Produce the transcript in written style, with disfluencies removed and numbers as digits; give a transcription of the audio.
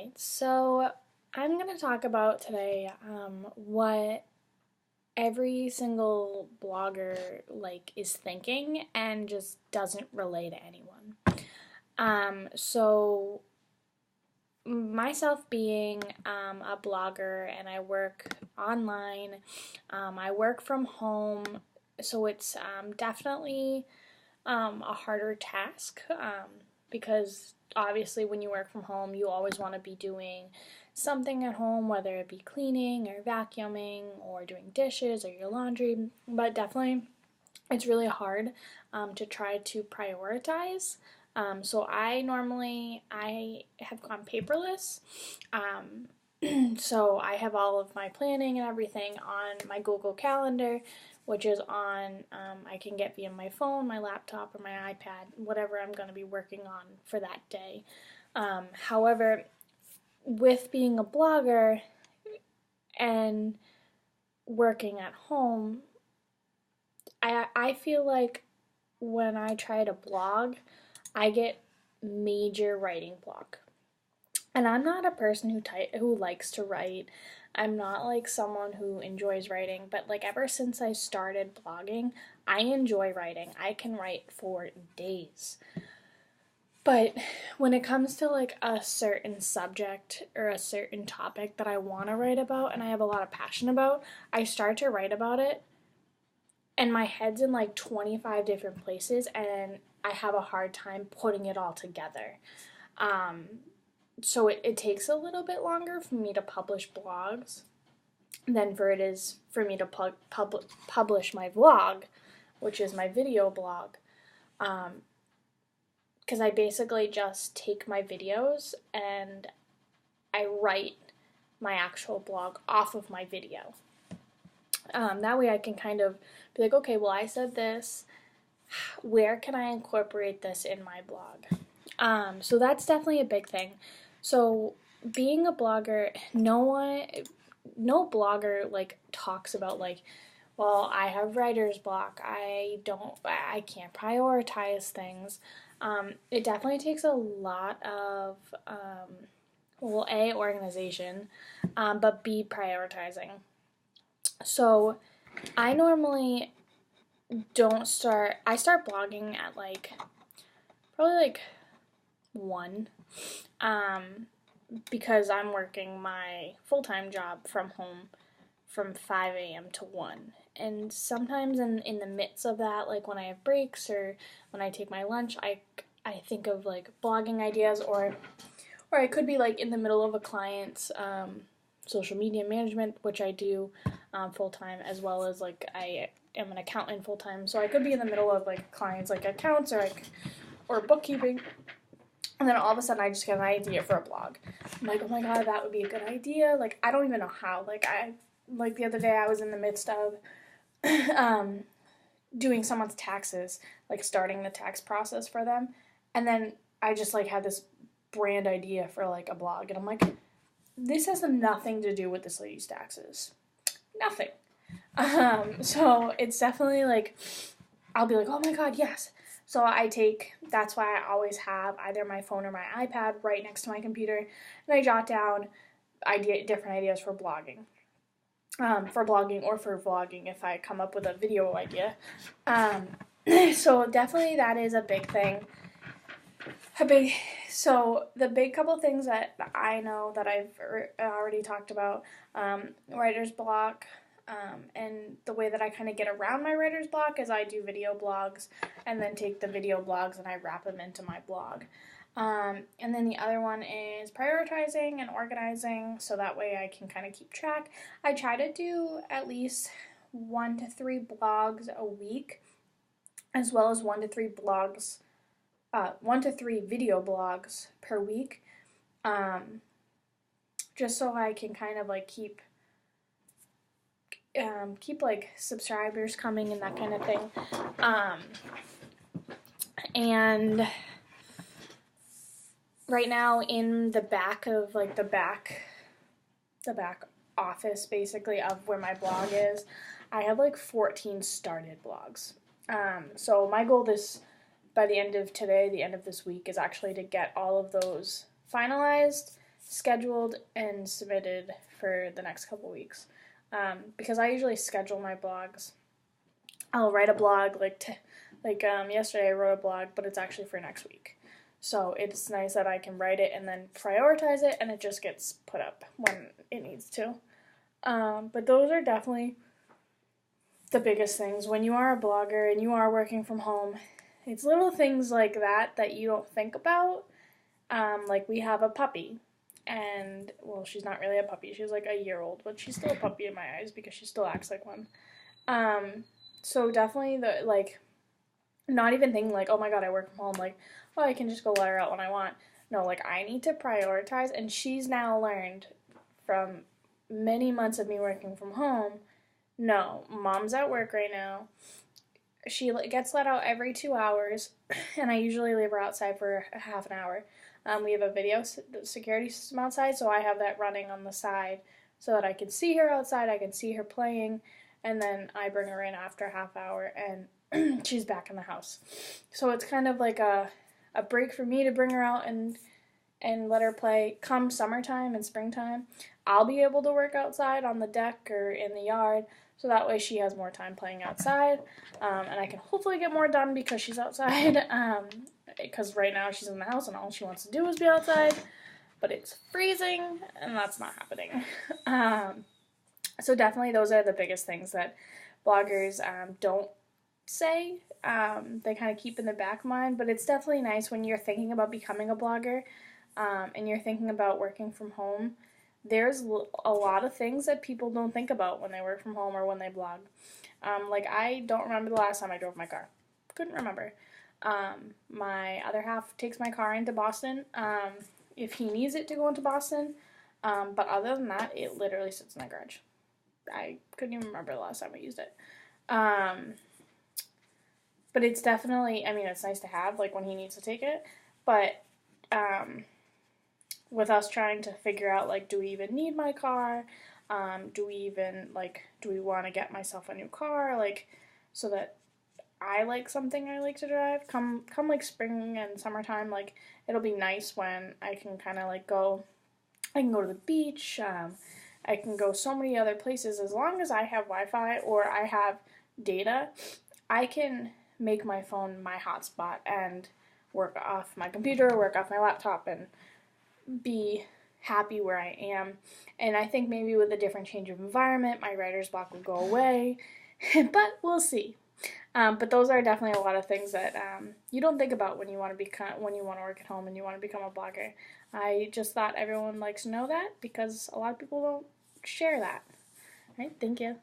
Alright, so I'm going to talk about today what every single blogger is thinking and just doesn't relay to anyone. So myself being a blogger and I work online, I work from home, so it's definitely a harder task because obviously when you work from home you always want to be doing something at home, whether it be cleaning or vacuuming or doing dishes or your laundry, but definitely it's really hard to try to prioritize. So I have gone paperless. So I have all of my planning and everything on my Google Calendar, which is on, I can get via my phone, my laptop, or my iPad, whatever I'm going to be working on for that day. However, with being a blogger and working at home, I feel like when I try to blog, I get major writing block. And I'm not a person who likes to write. I'm not like someone who enjoys writing, but like ever since I started blogging, I enjoy writing. I can write for days. But when it comes to like a certain subject or a certain topic that I want to write about and I have a lot of passion about, I start to write about it and my head's in like 25 different places and I have a hard time putting it all together. So it takes a little bit longer for me to publish blogs than it is for me to publish my vlog, which is my video blog. Because I basically just take my videos and I write my actual blog off of my video. That way I can kind of be like, okay, well, I said this. Where can I incorporate this in my blog? So that's definitely a big thing. So being a blogger, no blogger like talks about like, well, I have writer's block. I can't prioritize things. It definitely takes a lot of, well, A, organization, but B, prioritizing. So I normally I start blogging at probably 1, because I'm working my full-time job from home from 5 a.m. to 1. And sometimes in the midst of that, like when I have breaks or when I take my lunch, I think of like blogging ideas, or I could be like in the middle of a client's social media management, which I do full-time, as well as like I am an accountant full-time, so I could be in the middle of like clients like accounts or bookkeeping, and then all of a sudden I just get an idea for a blog. I'm like, oh my god, that would be a good idea. Like I don't even know how. Like the other day I was in the midst of doing someone's taxes, like starting the tax process for them, and then I just like had this brand idea for like a blog, and I'm like, this has nothing to do with this lady's taxes. Nothing. So it's definitely like, I'll be like, oh my god, yes. So that's why I always have either my phone or my iPad right next to my computer, and I jot down different ideas for blogging. For blogging or for vlogging if I come up with a video idea. So definitely that is a big thing. So the big couple things that I know that I've already talked about, writer's block, and the way that I kind of get around my writer's block is I do video blogs and then take the video blogs and I wrap them into my blog. And then the other one is prioritizing and organizing, so that way I can kind of keep track. I try to do at least 1 to 3 blogs a week, as well as 1 to 3 video blogs per week, just so I can kind of like keep like subscribers coming and that kind of thing. And right now in the back of like the back office basically of where my blog is, I have like 14 started blogs. So my goal by the end of this week is actually to get all of those finalized scheduled and submitted for the next couple weeks. Because I usually schedule my blogs. I'll write a blog yesterday I wrote a blog, but it's actually for next week. So it's nice that I can write it and then prioritize it, and it just gets put up when it needs to. But those are definitely the biggest things. When you are a blogger and you are working from home, it's little things like that you don't think about. Like we have a puppy, and well, she's not really a puppy. She's like a year old, but she's still a puppy in my eyes because she still acts like one. So definitely not even thinking like, oh my god, I work from home, like, oh, I can just go let her out when I want. No, like, I need to prioritize, and she's now learned from many months of me working from home, no, mom's at work right now. She gets let out every 2 hours, and I usually leave her outside for a half an hour. We have a video security system outside, so I have that running on the side so that I can see her outside, I can see her playing, and then I bring her in after a half hour, and she's back in the house. So it's kind of like a break for me to bring her out and let her play. Come summertime and springtime, I'll be able to work outside on the deck or in the yard, so that way she has more time playing outside, and I can hopefully get more done because she's outside, because right now she's in the house and all she wants to do is be outside, but it's freezing, and that's not happening. So definitely those are the biggest things that bloggers don't say. They kind of keep in the back of mind, but it's definitely nice when you're thinking about becoming a blogger, and you're thinking about working from home. There's a lot of things that people don't think about when they work from home or when they blog. Like, I don't remember the last time I drove my car. Couldn't remember. My other half takes my car into Boston, if he needs it to go into Boston, but other than that, it literally sits in the garage. I couldn't even remember the last time I used it. But it's definitely, I mean, it's nice to have, like, when he needs to take it, but, with us trying to figure out, like, do we even need my car? Do we want to get myself a new car? Like, so that I like something I like to drive. Come like spring and summertime, like, it'll be nice when I can kind of like I can go to the beach. I can go so many other places. As long as I have Wi-Fi or I have data, I can make my phone my hotspot and work off my computer, work off my laptop, and be happy where I am. And I think maybe with a different change of environment, my writer's block would go away, but we'll see. But those are definitely a lot of things that you don't think about when you want to work at home and you want to become a blogger. I just thought everyone likes to know that because a lot of people don't share that. All right, thank you.